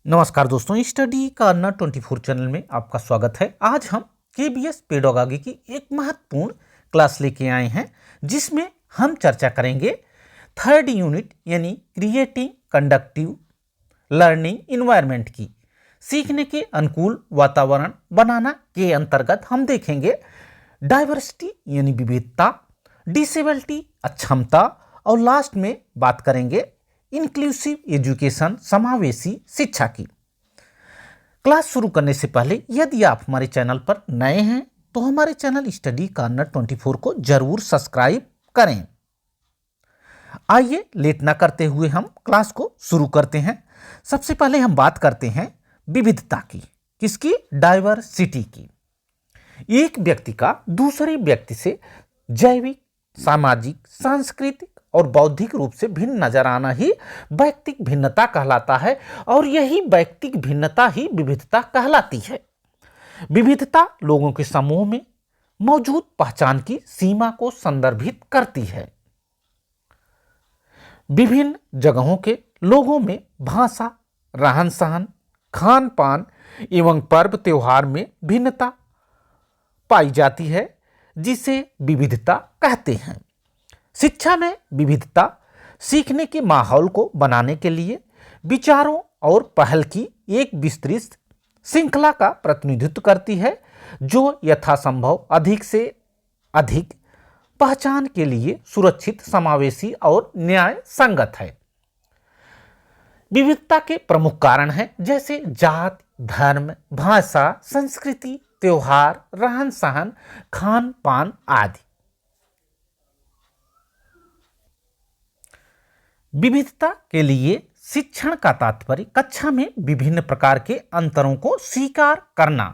नमस्कार दोस्तों, study corner 24 channel में आपका स्वागत है। आज हम केबीएस पेडागोजी की एक महत्वपूर्ण क्लास लेके आए हैं जिसमें हम चर्चा करेंगे थर्ड यूनिट यानी क्रिएटिंग कंडक्टिव लर्निंग इन्वायरमेंट की। सीखने के अनुकूल वातावरण बनाना के अंतर्गत हम देखेंगे डाइवर्सिटी यानी विविधता, डिसेबिलिटी अक्षमता और लास्ट में बात करेंगे इंक्लूसिव एजुकेशन समावेशी शिक्षा की। क्लास शुरू करने से पहले यदि आप हमारे चैनल पर नए हैं तो हमारे चैनल स्टडी कॉर्नर 24 को जरूर सब्सक्राइब करें। आइए लेट ना करते हुए हम क्लास को शुरू करते हैं। सबसे पहले हम बात करते हैं विविधता की। किसकी? डाइवर्सिटी की। एक व्यक्ति का दूसरे व्यक्ति से जैविक, सामाजिक, सांस्कृतिक और बौद्धिक रूप से भिन्न नजर आना ही वैयक्तिक भिन्नता कहलाता है और यही वैयक्तिक भिन्नता ही विविधता कहलाती है। विविधता लोगों के समूह में मौजूद पहचान की सीमा को संदर्भित करती है। विभिन्न जगहों के लोगों में भाषा, रहन सहन, खान पान एवं पर्व त्योहार में भिन्नता पाई जाती है जिसे विविधता कहते हैं। शिक्षा में विविधता सीखने के माहौल को बनाने के लिए विचारों और पहल की एक विस्तृत श्रृंखला का प्रतिनिधित्व करती है जो यथासंभव अधिक से अधिक पहचान के लिए सुरक्षित, समावेशी और न्याय संगत है। विविधता के प्रमुख कारण हैं जैसे जाति, धर्म, भाषा, संस्कृति, त्योहार, रहन सहन, खान पान आदि। विविधता के लिए शिक्षण का तात्पर्य कक्षा में विभिन्न प्रकार के अंतरों को स्वीकार करना।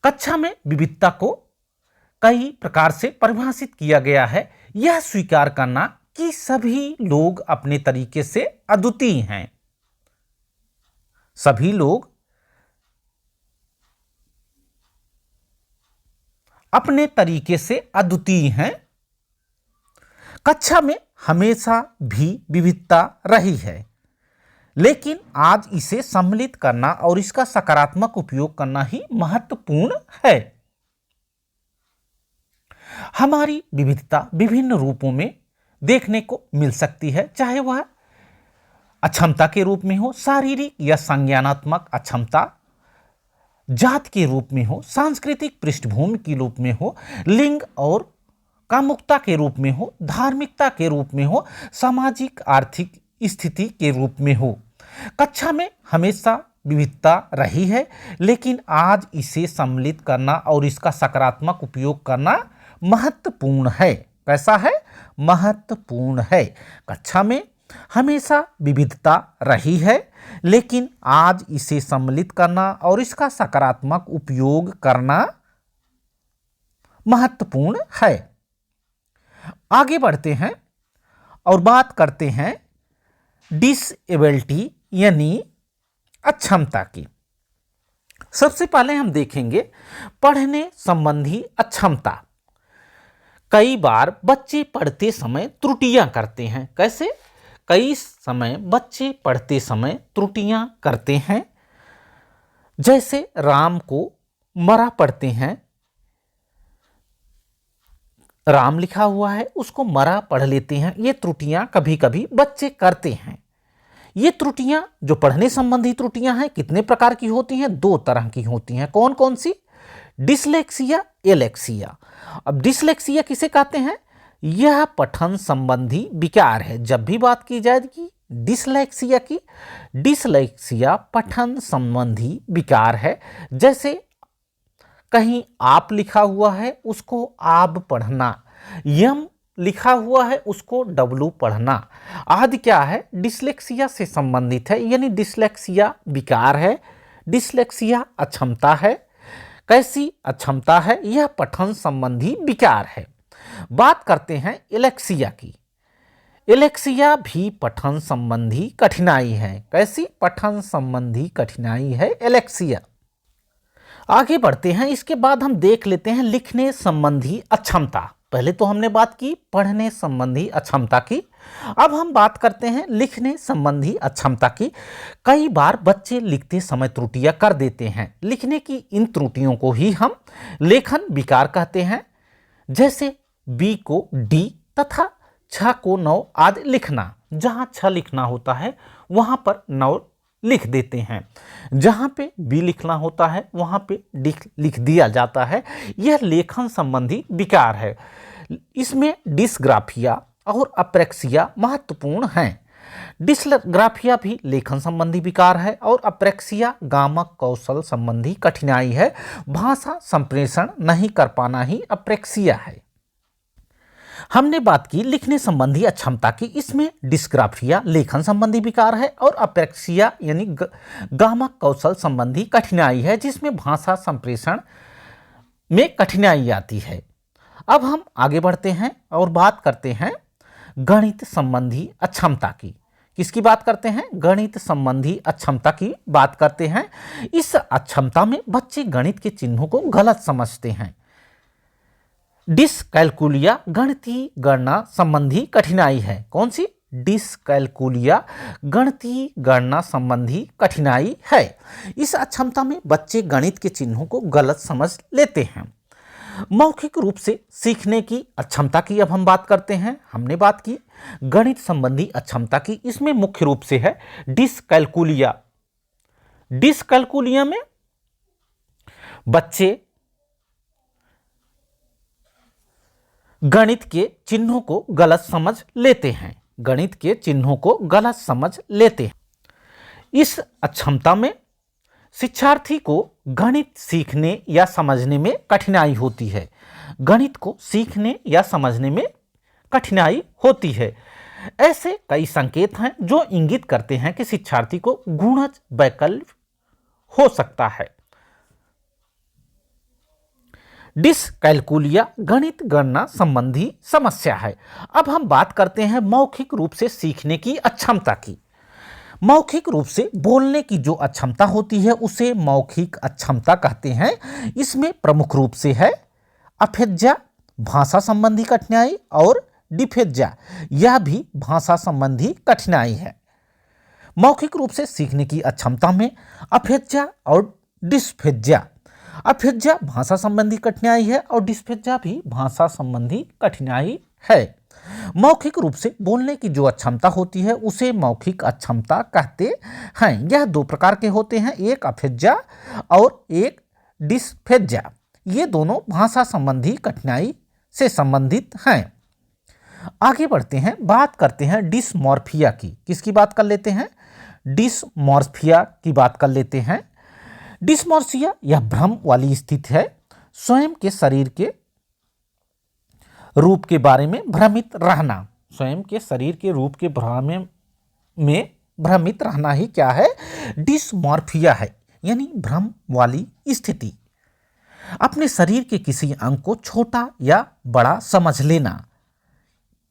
कक्षा में विविधता को कई प्रकार से परिभाषित किया गया है। यह स्वीकार करना कि सभी लोग अपने तरीके से अद्वितीय हैं। सभी लोग अपने तरीके से अद्वितीय हैं। कक्षा में हमेशा भी विविधता रही है, लेकिन आज इसे सम्मिलित करना और इसका सकारात्मक उपयोग करना ही महत्वपूर्ण है। हमारी विविधता विभिन्न रूपों में देखने को मिल सकती है, चाहे वह अक्षमता के रूप में हो, शारीरिक या संज्ञानात्मक अक्षमता, जात के रूप में हो, सांस्कृतिक पृष्ठभूमि के रूप में हो, लिंग और कामुकता के रूप में हो, धार्मिकता के रूप में हो, सामाजिक आर्थिक स्थिति के रूप में हो। कक्षा में हमेशा विविधता रही है, लेकिन आज इसे सम्मिलित करना और इसका सकारात्मक उपयोग करना महत्वपूर्ण है। कैसा है? महत्वपूर्ण है। कक्षा में हमेशा विविधता रही है, लेकिन आज इसे सम्मिलित करना और इसका सकारात्मक उपयोग करना महत्वपूर्ण है। आगे बढ़ते हैं और बात करते हैं डिसेबिलिटी यानी अक्षमता की। सबसे पहले हम देखेंगे पढ़ने संबंधी अक्षमता। कई बार बच्चे पढ़ते समय त्रुटियां करते हैं। कैसे? कई समय बच्चे पढ़ते समय त्रुटियां करते हैं। जैसे राम को मरा पढ़ते हैं, राम लिखा हुआ है उसको मरा पढ़ लेते हैं। ये त्रुटियां कभी कभी बच्चे करते हैं। ये त्रुटियां जो पढ़ने संबंधी त्रुटियां हैं कितने प्रकार की होती हैं? दो तरह की होती हैं। कौन कौन सी? Dyslexia, alexia. अब डिसलेक्सिया किसे कहते हैं? यह पठन संबंधी विकार है। जब भी बात की जाएगी डिसलेक्सिया की, डिसलेक्सिया पठन संबंधी विकार है। जैसे कहीं आप लिखा हुआ है उसको आब पढ़ना, यम लिखा हुआ है उसको डब्लू पढ़ना आदि क्या है? डिसलेक्सिया से संबंधित है, यानी डिसलेक्सिया विकार है, डिसलेक्सिया अक्षमता है। कैसी अक्षमता है? यह पठन संबंधी विकार है। बात करते हैं एलेक्सिया की। एलेक्सिया भी पठन संबंधी कठिनाई है। कैसी? पठन संबंधी कठिनाई है एलेक्सिया। आगे बढ़ते हैं। इसके बाद हम देख लेते हैं लिखने संबंधी अक्षमता। पहले तो हमने बात की पढ़ने संबंधी अक्षमता की, अब हम बात करते हैं लिखने संबंधी अक्षमता की। कई बार बच्चे लिखते समय त्रुटियां कर देते हैं। लिखने की इन त्रुटियों को ही हम लेखन विकार कहते हैं। जैसे बी को डी तथा छ को नौ आदि लिखना। जहां छ लिखना होता है वहां पर नौ लिख देते हैं, जहां पे बी लिखना होता है वहां पे डी लिख दिया जाता है। यह लेखन संबंधी विकार है। इसमें डिस्ग्राफिया और अप्रेक्सिया महत्वपूर्ण हैं। डिस्ग्राफिया भी लेखन संबंधी विकार है और अप्रेक्सिया गामक कौशल संबंधी कठिनाई है। भाषा संप्रेषण नहीं कर पाना ही अप्रेक्सिया है। हमने बात की लिखने संबंधी अक्षमता की। इसमें डिस्ग्राफिया लेखन संबंधी विकार है और अप्रेक्सिया यानी गामक कौशल संबंधी कठिनाई है, जिसमें भाषा संप्रेषण में कठिनाई आती है। अब हम आगे बढ़ते हैं और बात करते हैं गणित संबंधी अक्षमता की। किसकी बात करते हैं? गणित संबंधी अक्षमता की बात करते हैं। इस अक्षमता में बच्चे गणित के चिन्हों को गलत समझते हैं। डिसकैलकुलिया गणितीय गणना संबंधी कठिनाई है। कौन सी? डिसकैलकुलिया गणितीय गणना संबंधी कठिनाई है। इस अक्षमता में बच्चे गणित के चिन्हों को गलत समझ लेते हैं। मौखिक रूप से सीखने की अक्षमता की अब हम बात करते हैं। हमने बात की गणित संबंधी अक्षमता की। इसमें मुख्य रूप से है डिसकैलकुलिया। डिसकैलकुलिया में बच्चे गणित के चिन्हों को गलत समझ लेते हैं। गणित के चिन्हों को गलत समझ लेते हैं। इस अक्षमता में शिक्षार्थी को गणित सीखने या समझने में कठिनाई होती है। गणित को सीखने या समझने में कठिनाई होती है। ऐसे कई संकेत हैं जो इंगित करते हैं कि शिक्षार्थी को गुणज वैकल्प हो सकता है। डिसकैलकुलिया गणित गणना संबंधी समस्या है। अब हम बात करते हैं मौखिक रूप से सीखने की अक्षमता की। मौखिक रूप से बोलने की जो अक्षमता होती है उसे मौखिक अक्षमता कहते हैं। इसमें प्रमुख रूप से है अफेज्या भाषा संबंधी कठिनाई और डिफेज्या, यह भी भाषा संबंधी कठिनाई है। मौखिक रूप से सीखने की अक्षमता में अफेज्या और डिस्फेज्या। अफेज्या भाषा संबंधी कठिनाई है और डिस्फेज्या भी भाषा संबंधी कठिनाई है। मौखिक रूप से बोलने की जो अक्षमता होती है उसे मौखिक अक्षमता कहते हैं। यह दो प्रकार के होते हैं, एक अफेज्या और एक डिस्फेज्या। ये दोनों भाषा संबंधी कठिनाई से संबंधित हैं। आगे बढ़ते हैं, बात करते हैं डिसमॉर्फिया की। किसकी बात कर लेते हैं? डिसमॉर्फिया की बात कर लेते हैं। डिसमॉर्फिया यह भ्रम वाली स्थिति है। स्वयं के शरीर के रूप के बारे में भ्रमित रहना। स्वयं के शरीर के रूप के बारे में भ्रमित रहना ही क्या है? डिसमॉर्फिया है, यानी भ्रम वाली स्थिति। अपने शरीर के किसी अंग को छोटा या बड़ा समझ लेना,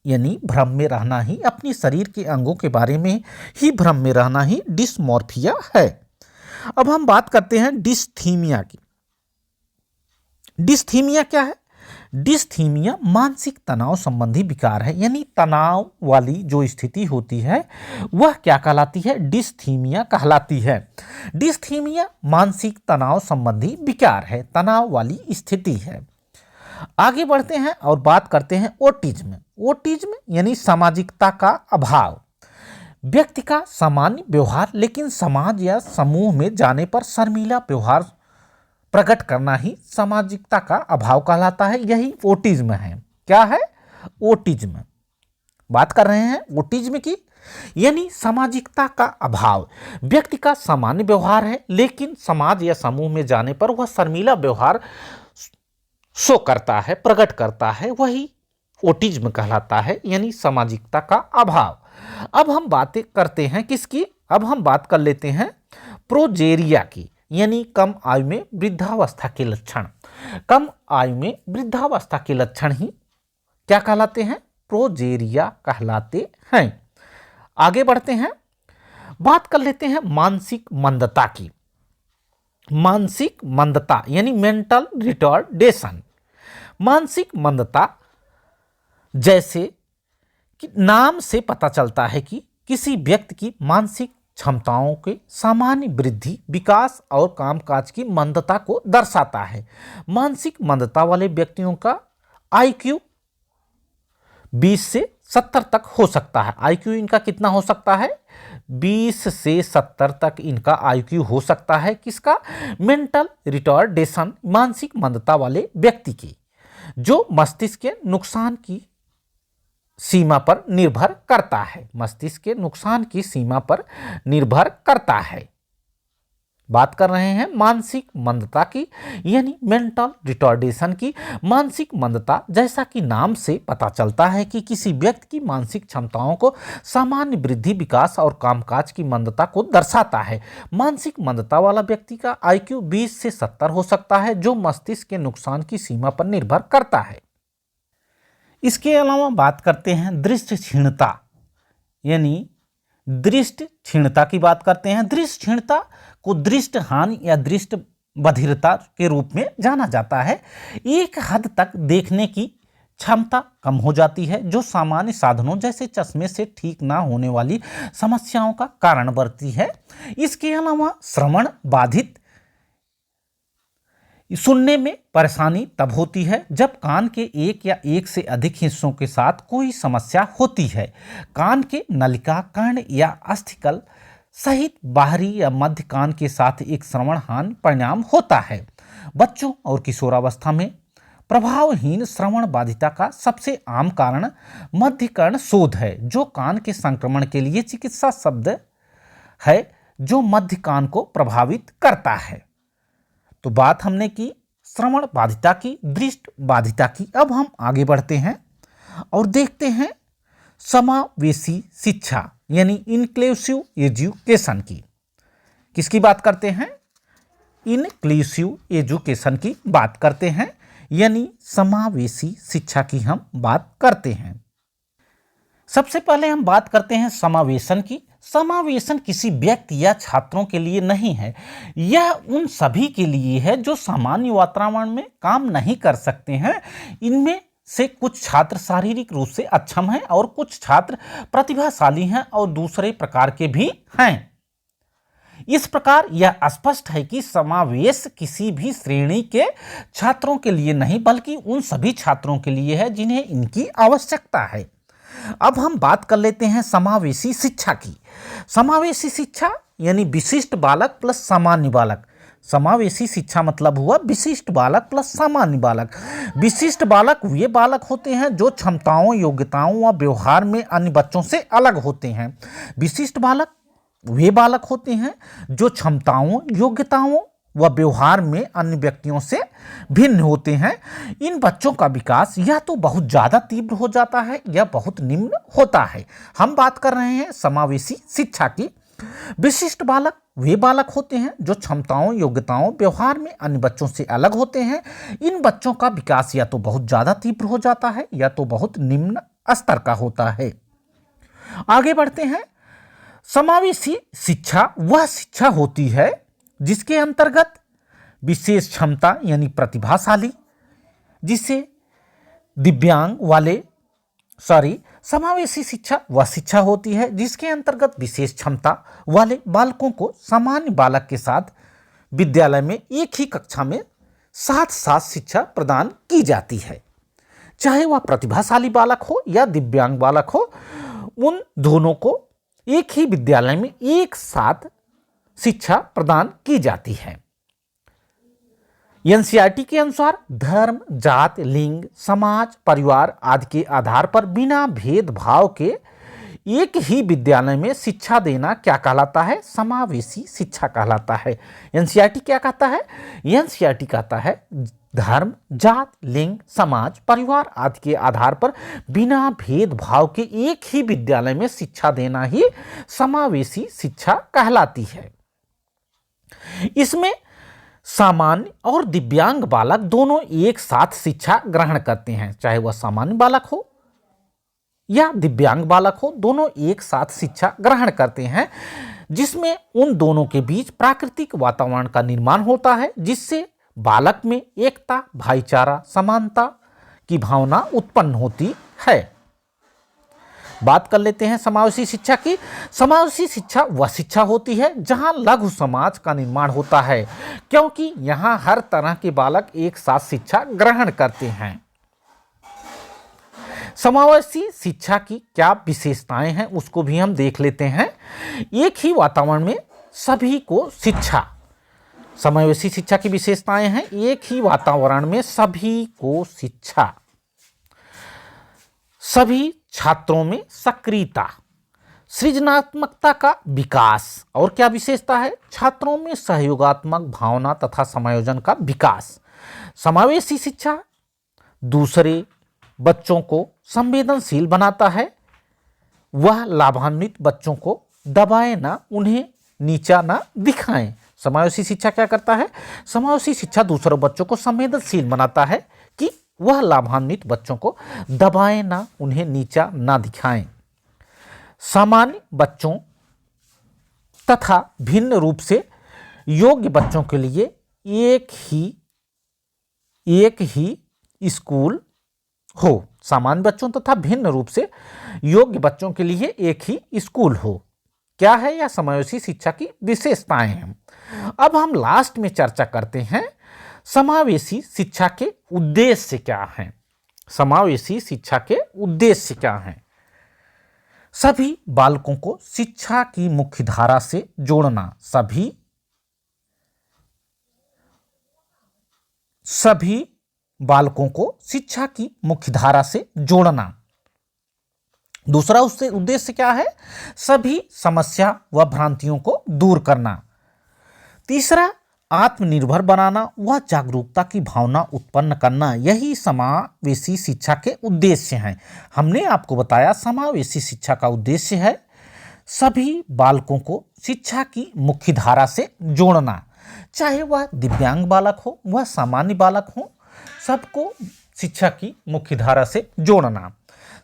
यानी भ्रम में रहना ही, अपने शरीर के अंगों के बारे में ही भ्रम में रहना ही डिसमॉर्फिया है। अब हम बात करते हैं डिस्थीमिया की। डिस्थीमिया क्या है? डिस्थीमिया मानसिक तनाव संबंधी विकार है, यानी तनाव वाली जो स्थिति होती है वह क्या कहलाती है? डिस्थीमिया कहलाती है। डिस्थीमिया मानसिक तनाव संबंधी विकार है, तनाव वाली स्थिति है। आगे बढ़ते हैं और बात करते हैं ओटिज्म। ओटिज्म यानी सामाजिकता का अभाव। व्यक्ति का सामान्य व्यवहार लेकिन समाज या समूह में जाने पर शर्मीला व्यवहार प्रकट करना ही सामाजिकता का अभाव कहलाता है। यही ओटिज्म है। क्या है? ओटिज्म। बात कर रहे हैं ओटिज्म की, यानी सामाजिकता का अभाव। व्यक्ति का सामान्य व्यवहार है लेकिन समाज या समूह में जाने पर वह शर्मीला व्यवहार शो करता है, प्रकट करता है, वही ओटिज्म कहलाता है, यानी सामाजिकता का अभाव। अब हम बातें करते हैं किसकी? अब हम बात कर लेते हैं प्रोजेरिया की, यानी कम आयु में वृद्धावस्था के लक्षण। कम आयु में वृद्धावस्था के लक्षण ही क्या कहलाते हैं? प्रोजेरिया कहलाते हैं। आगे बढ़ते हैं, बात कर लेते हैं मानसिक मंदता की। मानसिक मंदता यानी मेंटल रिटार्डेशन। मानसिक मंदता जैसे कि नाम से पता चलता है कि किसी व्यक्ति की मानसिक क्षमताओं के सामान्य वृद्धि, विकास और कामकाज की मंदता को दर्शाता है। मानसिक मंदता वाले व्यक्तियों का आईक्यू 20 से 70 तक हो सकता है। आईक्यू इनका कितना हो सकता है? 20 से 70 तक इनका आईक्यू हो सकता है। किसका? मेंटल रिटार्डेशन, मानसिक मंदता वाले व्यक्ति की, जो मस्तिष्क के नुकसान की सीमा पर निर्भर करता है। मस्तिष्क के नुकसान की सीमा पर निर्भर करता है। बात कर रहे हैं मानसिक मंदता की, यानी मेंटल रिटार्डेशन की। मानसिक मंदता, जैसा कि नाम से पता चलता है कि किसी व्यक्ति की मानसिक क्षमताओं को सामान्य वृद्धि, विकास और कामकाज की मंदता को दर्शाता है। मानसिक मंदता वाला व्यक्ति का आईक्यू 20 से 70 हो सकता है, जो मस्तिष्क के नुकसान की सीमा पर निर्भर करता है। इसके अलावा बात करते हैं दृष्टि क्षीणता, यानी दृष्टि क्षीणता की बात करते हैं। दृष्टि क्षीणता को दृष्टि हानि या दृष्टि बधिरता के रूप में जाना जाता है। एक हद तक देखने की क्षमता कम हो जाती है, जो सामान्य साधनों जैसे चश्मे से ठीक ना होने वाली समस्याओं का कारण बनती है। इसके अलावा श्रवण बाधित, सुनने में परेशानी तब होती है जब कान के एक या एक से अधिक हिस्सों के साथ कोई समस्या होती है। कान के नलिका, कर्ण या अस्थिकल सहित बाहरी या मध्य कान के साथ एक श्रवणहानि परिणाम होता है। बच्चों और किशोरावस्था में प्रभावहीन श्रवण बाधिता का सबसे आम कारण मध्य कर्ण शोथ है, जो कान के संक्रमण के लिए चिकित्सा शब्द है, जो मध्य कान को प्रभावित करता है। तो बात हमने की श्रवण बाधिता की, दृष्टि बाधिता की। अब हम आगे बढ़ते हैं और देखते हैं समावेशी शिक्षा, यानी इंक्लूसिव एजुकेशन की। किसकी बात करते हैं? इंक्लूसिव एजुकेशन की बात करते हैं, यानी समावेशी शिक्षा की हम बात करते हैं। सबसे पहले हम बात करते हैं समावेशन की। समावेशन किसी व्यक्ति या छात्रों के लिए नहीं है, यह उन सभी के लिए है जो सामान्य वातावरण में काम नहीं कर सकते हैं। इनमें से कुछ छात्र शारीरिक रूप से अक्षम हैं और कुछ छात्र प्रतिभाशाली हैं और दूसरे प्रकार के भी हैं। इस प्रकार यह स्पष्ट है कि समावेश किसी भी श्रेणी के छात्रों के लिए नहीं, बल्कि उन सभी छात्रों के लिए है जिन्हें इनकी आवश्यकता है। अब हम बात कर लेते हैं समावेशी शिक्षा की। समावेशी शिक्षा यानी विशिष्ट बालक प्लस सामान्य बालक। समावेशी शिक्षा मतलब हुआ विशिष्ट बालक प्लस सामान्य बालक। विशिष्ट बालक वे बालक होते हैं जो क्षमताओं, योग्यताओं व व्यवहार में अन्य बच्चों से अलग होते हैं। विशिष्ट बालक वे बालक होते हैं जो क्षमताओं, योग्यताओं व व्यवहार में अन्य व्यक्तियों से भिन्न होते हैं। इन बच्चों का विकास या तो बहुत ज़्यादा तीव्र हो जाता है या बहुत निम्न होता है। हम बात कर रहे हैं समावेशी शिक्षा की। विशिष्ट बालक वे बालक होते हैं जो क्षमताओं, योग्यताओं, व्यवहार में अन्य बच्चों से अलग होते हैं। इन बच्चों का विकास या तो बहुत ज़्यादा तीव्र हो जाता है या तो बहुत निम्न स्तर का होता है। आगे बढ़ते हैं। समावेशी शिक्षा वह शिक्षा होती है जिसके अंतर्गत विशेष क्षमता यानी प्रतिभाशाली, जिसे दिव्यांग वाले समावेशी शिक्षा वह शिक्षा होती है जिसके अंतर्गत विशेष क्षमता वाले बालकों को सामान्य बालक के साथ विद्यालय में एक ही कक्षा में साथ साथ शिक्षा प्रदान की जाती है। चाहे वह प्रतिभाशाली बालक हो या दिव्यांग बालक हो, उन दोनों को एक ही विद्यालय में एक साथ शिक्षा प्रदान की जाती है। एनसीईआरटी के अनुसार धर्म, जात, लिंग, समाज, परिवार आदि के आधार पर बिना भेदभाव के एक ही विद्यालय में शिक्षा देना क्या कहलाता है? समावेशी शिक्षा कहलाता है। एनसीईआरटी क्या कहता है? एनसीईआरटी कहता है धर्म, जात, लिंग, समाज, परिवार आदि के आधार पर बिना भेदभाव के एक ही विद्यालय में शिक्षा देना ही समावेशी शिक्षा कहलाती है। इसमें सामान्य और दिव्यांग बालक दोनों एक साथ शिक्षा ग्रहण करते हैं। चाहे वह सामान्य बालक हो या दिव्यांग बालक हो, दोनों एक साथ शिक्षा ग्रहण करते हैं, जिसमें उन दोनों के बीच प्राकृतिक वातावरण का निर्माण होता है, जिससे बालक में एकता, भाईचारा, समानता की भावना उत्पन्न होती है। बात कर लेते हैं समावेशी शिक्षा की। समावेशी शिक्षा वह शिक्षा होती है जहां लघु समाज का निर्माण होता है, क्योंकि यहां हर तरह के बालक एक साथ शिक्षा ग्रहण करते हैं। समावेशी शिक्षा की क्या विशेषताएं हैं उसको भी हम देख लेते हैं। एक ही वातावरण में सभी को शिक्षा, समावेशी शिक्षा की विशेषताएं हैं एक ही वातावरण में सभी को शिक्षा, सभी छात्रों में सक्रियता, सृजनात्मकता का विकास, और क्या विशेषता है, छात्रों में सहयोगात्मक भावना तथा समायोजन का विकास। समावेशी शिक्षा दूसरे बच्चों को संवेदनशील बनाता है, वह लाभान्वित बच्चों को दबाए ना, उन्हें नीचा ना दिखाएं। समावेशी शिक्षा क्या करता है, समावेशी शिक्षा दूसरों बच्चों को संवेदनशील बनाता है कि वह लाभान्वित बच्चों को दबाएं ना, उन्हें नीचा ना दिखाएं। सामान्य बच्चों तथा भिन्न रूप से योग्य बच्चों के लिए एक ही स्कूल हो, सामान्य बच्चों तथा भिन्न रूप से योग्य बच्चों के लिए एक ही स्कूल हो। क्या है यह समावेशी शिक्षा की विशेषताएं हैं। अब हम लास्ट में चर्चा करते हैं समावेशी शिक्षा के उद्देश्य क्या हैं। समावेशी शिक्षा के उद्देश्य क्या हैं। सभी बालकों को शिक्षा की मुख्य धारा से जोड़ना, सभी बालकों को शिक्षा की मुख्य धारा से जोड़ना। दूसरा उससे उद्देश्य क्या है, सभी समस्या व भ्रांतियों को दूर करना। तीसरा आत्मनिर्भर बनाना व जागरूकता की भावना उत्पन्न करना, यही समावेशी शिक्षा के उद्देश्य हैं। हमने आपको बताया समावेशी शिक्षा का उद्देश्य है सभी बालकों को शिक्षा की मुख्य धारा से जोड़ना, चाहे वह दिव्यांग बालक हो वह सामान्य बालक हो, सबको शिक्षा की मुख्य धारा से जोड़ना,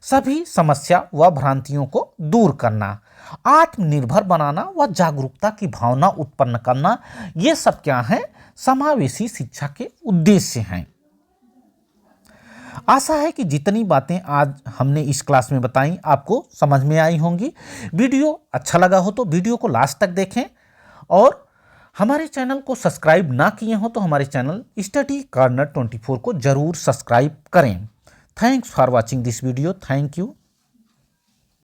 सभी समस्या व भ्रांतियों को दूर करना, आत्मनिर्भर बनाना व जागरूकता की भावना उत्पन्न करना, ये सब क्या है, समावेशी शिक्षा के उद्देश्य हैं। आशा है कि जितनी बातें आज हमने इस क्लास में बताई आपको समझ में आई होंगी। वीडियो अच्छा लगा हो तो वीडियो को लास्ट तक देखें, और हमारे चैनल को सब्सक्राइब ना किए हो तो हमारे चैनल स्टडी कॉर्नर 24 को जरूर सब्सक्राइब करें। Thanks for watching this video. Thank you.